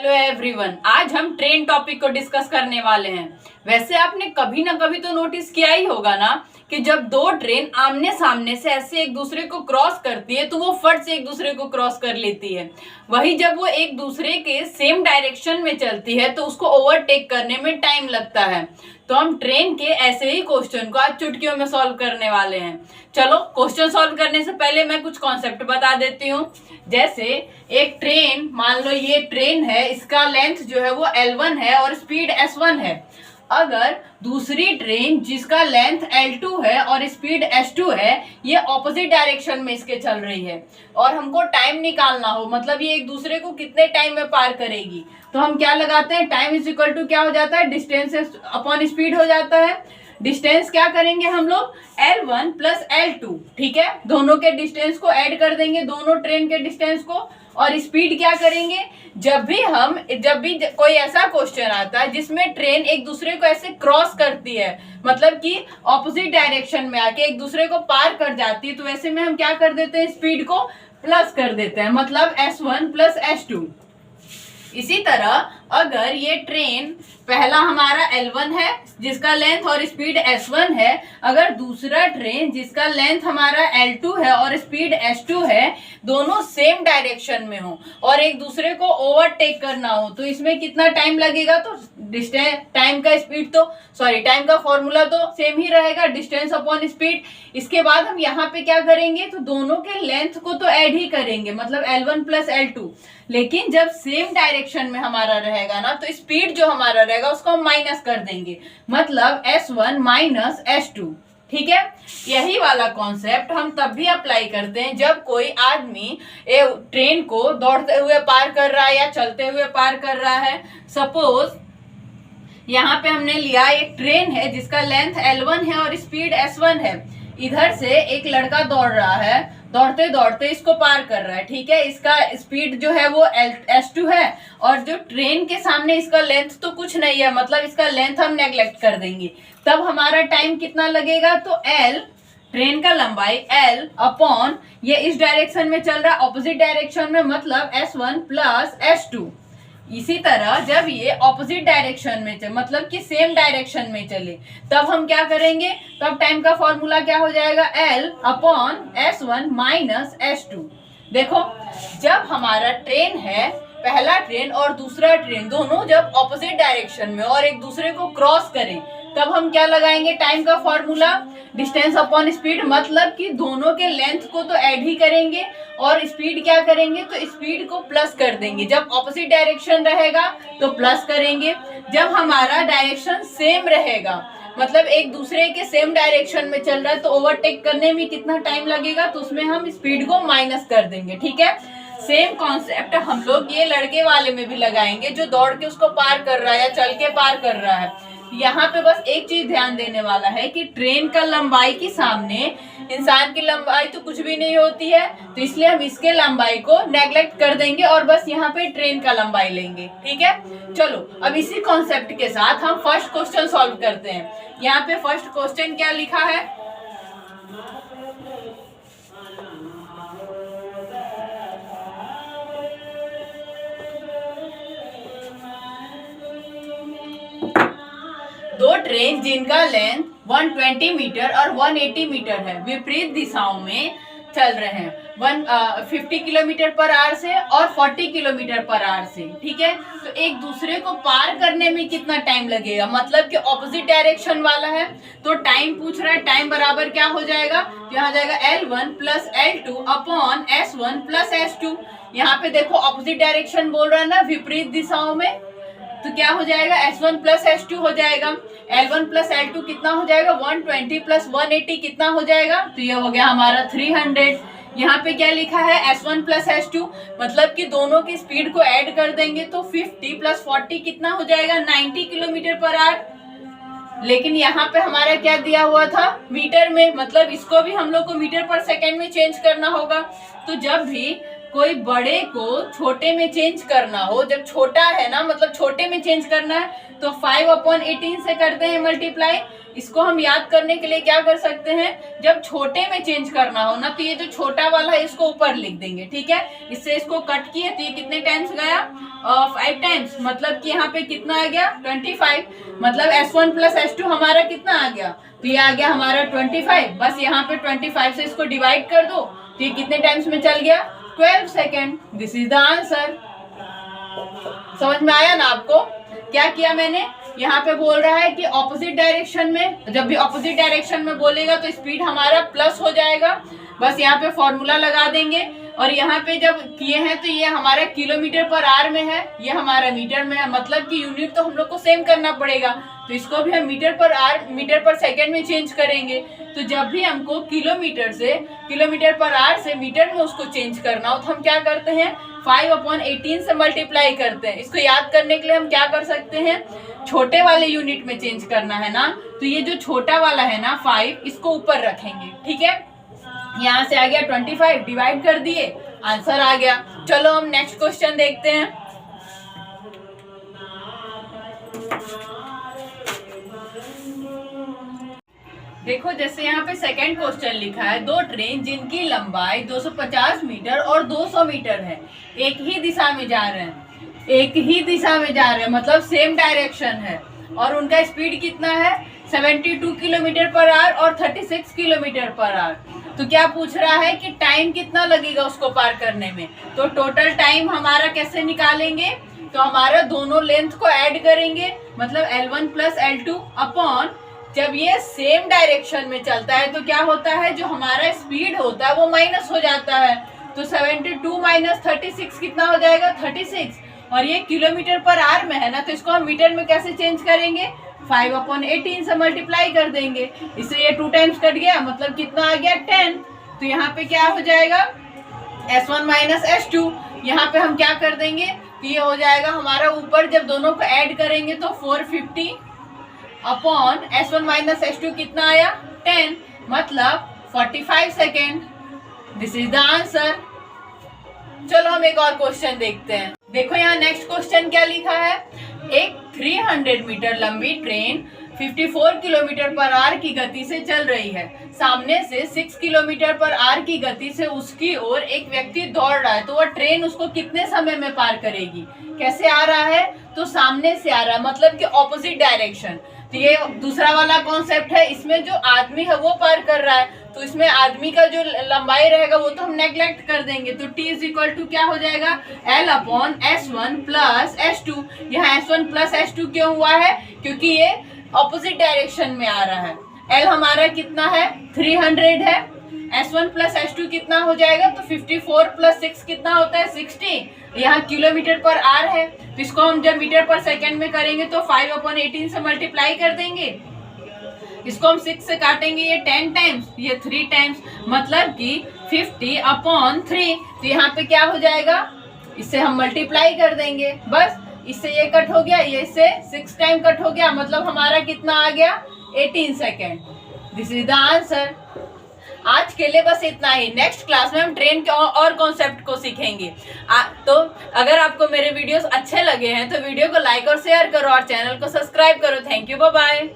Hello everyone, आज हम train topic को डिस्कस करने वाले हैं। वैसे आपने कभी ना कभी तो नोटिस किया ही होगा ना कि जब दो ट्रेन आमने सामने से ऐसे एक दूसरे को क्रॉस करती है तो वो फट से एक दूसरे को क्रॉस कर लेती है। वही जब वो एक दूसरे के सेम डायरेक्शन में चलती है तो उसको ओवरटेक करने में टाइम लगता है। तो हम ट्रेन के ऐसे ही क्वेश्चन को आज चुटकियों में सॉल्व करने वाले हैं। चलो, क्वेश्चन सॉल्व करने से पहले मैं कुछ कॉन्सेप्ट बता देती हूँ। जैसे एक ट्रेन, मान लो ये ट्रेन है, इसका लेंथ जो है वो L1 है और स्पीड S1 है। अगर दूसरी ट्रेन जिसका लेंथ L2 है और स्पीड S2 है, ये ऑपोजिट डायरेक्शन में इसके चल रही है और हमको टाइम निकालना हो, मतलब ये एक दूसरे को कितने टाइम में पार करेगी, तो हम क्या लगाते हैं, टाइम इज इक्वल टू क्या हो जाता है, डिस्टेंस अपॉन स्पीड हो जाता है। डिस्टेंस क्या करेंगे हम लोग, L1 प्लस L2, ठीक है, दोनों के डिस्टेंस को ऐड कर देंगे, दोनों ट्रेन के डिस्टेंस को। और स्पीड क्या करेंगे, जब भी कोई ऐसा क्वेश्चन आता है जिसमें ट्रेन एक दूसरे को ऐसे क्रॉस करती है, मतलब कि ऑपोजिट डायरेक्शन में आके एक दूसरे को पार कर जाती है, तो वैसे में हम क्या कर देते हैं, स्पीड को प्लस कर देते हैं, मतलब S1 प्लस S2। इसी तरह अगर ये ट्रेन पहला हमारा L1 है जिसका लेंथ और स्पीड S1 है, अगर दूसरा ट्रेन जिसका लेंथ हमारा L2 है और स्पीड S2 है, दोनों सेम डायरेक्शन में हो और एक दूसरे को ओवरटेक करना हो, तो इसमें कितना टाइम लगेगा, तो टाइम का फॉर्मूला तो सेम ही रहेगा, डिस्टेंस अपॉन स्पीड। इसके बाद हम यहाँ पे क्या करेंगे, तो दोनों के लेंथ को तो ऐड ही करेंगे, मतलब L1 प्लस L2। लेकिन जब सेम डायरेक्शन में हमारा रहेगा ना, तो स्पीड जो हमारा रहेगा उसको हम माइनस कर देंगे, मतलब S1 माइनस S2, ठीक है। यही वाला कॉन्सेप्ट हम तब भी अप्लाई करते हैं जब कोई आदमी ट्रेन को दौड़ते हुए पार कर रहा है या चलते हुए पार कर रहा है। सपोज यहाँ पे हमने लिया एक ट्रेन है जिसका लेंथ L1 है और स्पीड S1 है। इधर से एक लड़का दौड़ रहा है, दौड़ते दौड़ते इसको पार कर रहा है, ठीक है। इसका स्पीड जो है वो S2 है और जो ट्रेन के सामने इसका लेंथ तो कुछ नहीं है, मतलब इसका लेंथ हम नेग्लेक्ट कर देंगे। तब हमारा टाइम कितना लगेगा, तो L, ट्रेन का लंबाई L अपॉन ये इस डायरेक्शन में चल रहा है, ऑपोजिट डायरेक्शन में, मतलब S1 प्लस S2। इसी तरह जब ये ऑपोजिट डायरेक्शन में चले, मतलब कि सेम डायरेक्शन में चले, तब हम क्या करेंगे, तब टाइम का फॉर्मूला क्या हो जाएगा, L upon S1 minus S2। देखो, जब हमारा ट्रेन है, पहला ट्रेन और दूसरा ट्रेन दोनों जब ऑपोजिट डायरेक्शन में और एक दूसरे को क्रॉस करें, तब हम क्या लगाएंगे, टाइम का फॉर्मूला डिस्टेंस अपॉन स्पीड, मतलब कि दोनों के लेंथ को तो ऐड ही करेंगे और स्पीड क्या करेंगे, तो स्पीड को प्लस कर देंगे। जब ऑपोजिट डायरेक्शन रहेगा तो प्लस करेंगे, जब हमारा डायरेक्शन सेम रहेगा, मतलब एक दूसरे के सेम डायरेक्शन में चल रहा है, तो ओवरटेक करने में कितना टाइम लगेगा, तो उसमें हम स्पीड को माइनस कर देंगे, ठीक है। सेम कॉन्सेप्ट हम लोग ये लड़के वाले में भी लगाएंगे जो दौड़ के उसको पार कर रहा है या चल के पार कर रहा है। यहाँ पे बस एक चीज ध्यान देने वाला है कि ट्रेन का लंबाई के सामने इंसान की लंबाई तो कुछ भी नहीं होती है, तो इसलिए हम इसके लंबाई को नेग्लेक्ट कर देंगे और बस यहाँ पे ट्रेन का लंबाई लेंगे, ठीक है। चलो, अब इसी कॉन्सेप्ट के साथ हम फर्स्ट क्वेश्चन सॉल्व करते हैं। यहाँ पे फर्स्ट क्वेश्चन क्या लिखा है, दो ट्रेन जिनका लेंथ 120 मीटर और 180 मीटर है, विपरीत दिशाओं में चल रहे हैं, 50 किलोमीटर पर आवर से और 40 किलोमीटर पर आवर से, ठीक है। तो एक दूसरे को पार करने में कितना टाइम लगेगा, मतलब कि ऑपोजिट डायरेक्शन वाला है, तो टाइम पूछ रहा है, टाइम बराबर क्या हो जाएगा, यहाँ जाएगा L1 plus L2 upon S1 plus S2। यहाँ पे देखो ऑपोजिट डायरेक्शन बोल रहा है ना, विपरीत दिशाओं में, तो क्या हो जाएगा, S1 प्लस S2 हो जाएगा। L1 प्लस L2 कितना हो जाएगा, 120 प्लस 180 कितना हो जाएगा, तो ये हो गया हमारा 300। यहाँ पे क्या लिखा है, S1 प्लस S2, मतलब कि दोनों की स्पीड को ऐड कर देंगे, तो 50 प्लस 40 कितना हो जाएगा, 90 किलोमीटर पर आवर। लेकिन यहाँ पे हमारा क्या दिया हुआ था, मीटर में, मतलब इसको भी हम लोग को मीटर पर सेकेंड में चेंज करना होगा। तो जब भी कोई बड़े को छोटे में चेंज करना हो, जब छोटा है ना मतलब छोटे में चेंज करना है, तो 5/18 से करते हैं मल्टीप्लाई। इसको हम याद करने के लिए क्या कर सकते हैं, जब छोटे में चेंज करना हो ना तो ये जो छोटा वाला है इसको ऊपर लिख देंगे, ठीक है। इससे इसको कट किए तो ये कितने टाइम्स गया, 5 टाइम्स, मतलब कि यहाँ पे कितना आ गया 25, मतलब S1 प्लस S2 हमारा कितना आ गया, तो ये आ गया हमारा 25। बस यहाँ पे 25 से इसको डिवाइड कर दो तो ये कितने टाइम्स में चल गया, 12 second. This is the answer. समझ में आया ना आपको क्या किया मैंने, यहाँ पे बोल रहा है कि ऑपोजिट डायरेक्शन में, जब भी ऑपोजिट डायरेक्शन में बोलेगा तो स्पीड हमारा प्लस हो जाएगा। बस यहाँ पे फॉर्मूला लगा देंगे और यहाँ पे जब किए हैं तो ये हमारा किलोमीटर पर आवर में है, ये हमारा मीटर में है, मतलब कि यूनिट तो हम लोग को सेम करना पड़ेगा, तो इसको भी हम मीटर पर आवर, मीटर पर सेकेंड में चेंज करेंगे। तो जब भी हमको किलोमीटर पर आवर से मीटर में उसको चेंज करना हो तो हम क्या करते हैं, 5/18 से मल्टीप्लाई करते हैं। इसको याद करने के लिए हम क्या कर सकते हैं, छोटे वाले यूनिट में चेंज करना है ना, तो ये जो छोटा वाला है ना 5, इसको ऊपर रखेंगे, ठीक है। यहाँ से आ गया 25, डिवाइड कर दिए, आंसर आ गया। चलो हम नेक्स्ट क्वेश्चन देखते हैं। देखो जैसे यहाँ पे सेकंड क्वेश्चन लिखा है, दो ट्रेन जिनकी लंबाई 250 मीटर और 200 मीटर है, एक ही दिशा में जा रहे हैं, मतलब सेम डायरेक्शन है, और उनका स्पीड कितना है, 72 किलोमीटर पर आवर और 36 किलोमीटर पर आवर। तो क्या पूछ रहा है कि टाइम कितना लगेगा उसको पार करने में। तो टोटल टाइम हमारा कैसे निकालेंगे, तो हमारा दोनों लेंथ को ऐड करेंगे, मतलब L1 प्लस L2 अपॉन, जब ये सेम डायरेक्शन में चलता है तो क्या होता है, जो हमारा स्पीड होता है वो माइनस हो जाता है। तो 72 माइनस 36 कितना हो जाएगा, 36, और ये किलोमीटर पर आवर में है ना, तो इसको हम मीटर में कैसे चेंज करेंगे, 5/18 से मल्टीप्लाई कर देंगे। इससे ये 2 टाइम्स कट गया, मतलब कितना आ गया 10। तो यहाँ पे क्या हो जाएगा, S1 माइनस S2, यहाँ पे हम क्या कर देंगे, तो ये हो जाएगा हमारा ऊपर जब दोनों को ऐड करेंगे तो 450 अपॉन S1 माइनस S2 कितना आया 10, मतलब 45 second. This is the answer. चलो हम एक और क्वेश्चन देखते हैं। देखो यहाँ नेक्स्ट क्वेश्चन क्या लिखा है, एक 300 मीटर लंबी ट्रेन 54 किलोमीटर पर आवर की गति से चल रही है, सामने से 6 किलोमीटर पर आवर की गति से उसकी ओर एक व्यक्ति दौड़ रहा है, तो वह ट्रेन उसको कितने समय में पार करेगी। कैसे आ रहा है, तो सामने से आ रहा है, मतलब कि ऑपोजिट डायरेक्शन। तो ये दूसरा वाला कॉन्सेप्ट है, इसमें जो आदमी है वो पार कर रहा है, तो इसमें आदमी का जो लंबाई रहेगा वो तो हम नेग्लेक्ट कर देंगे। तो t इज इक्वल टू क्या हो जाएगा, L upon S1 plus S2। यहाँ S1 प्लस S2 क्यों हुआ है, क्योंकि ये ऑपोजिट डायरेक्शन में आ रहा है। L हमारा कितना है 300 है, S1 प्लस S2 कितना हो जाएगा, तो 54 प्लस 6 कितना होता है 60। यहाँ किलोमीटर पर आवर है, तो इसको हम जब मीटर पर सेकेंड में करेंगे तो 5/18 से मल्टीप्लाई कर देंगे। इसको हम 6 से काटेंगे, ये 10 टाइम्स, ये 3 टाइम्स, मतलब कि 50/3। तो यहाँ पे क्या हो जाएगा, इससे हम मल्टीप्लाई कर देंगे, बस इससे ये कट हो गया, ये इससे 6 टाइम कट हो गया, मतलब हमारा कितना आ गया 18 second. This is the answer. आज के लिए बस इतना ही। नेक्स्ट क्लास में हम ट्रेन के और कॉन्सेप्ट को सीखेंगे। तो अगर आपको मेरे वीडियोस अच्छे लगे हैं तो वीडियो को लाइक और शेयर करो और चैनल को सब्सक्राइब करो। Thank you, bye bye.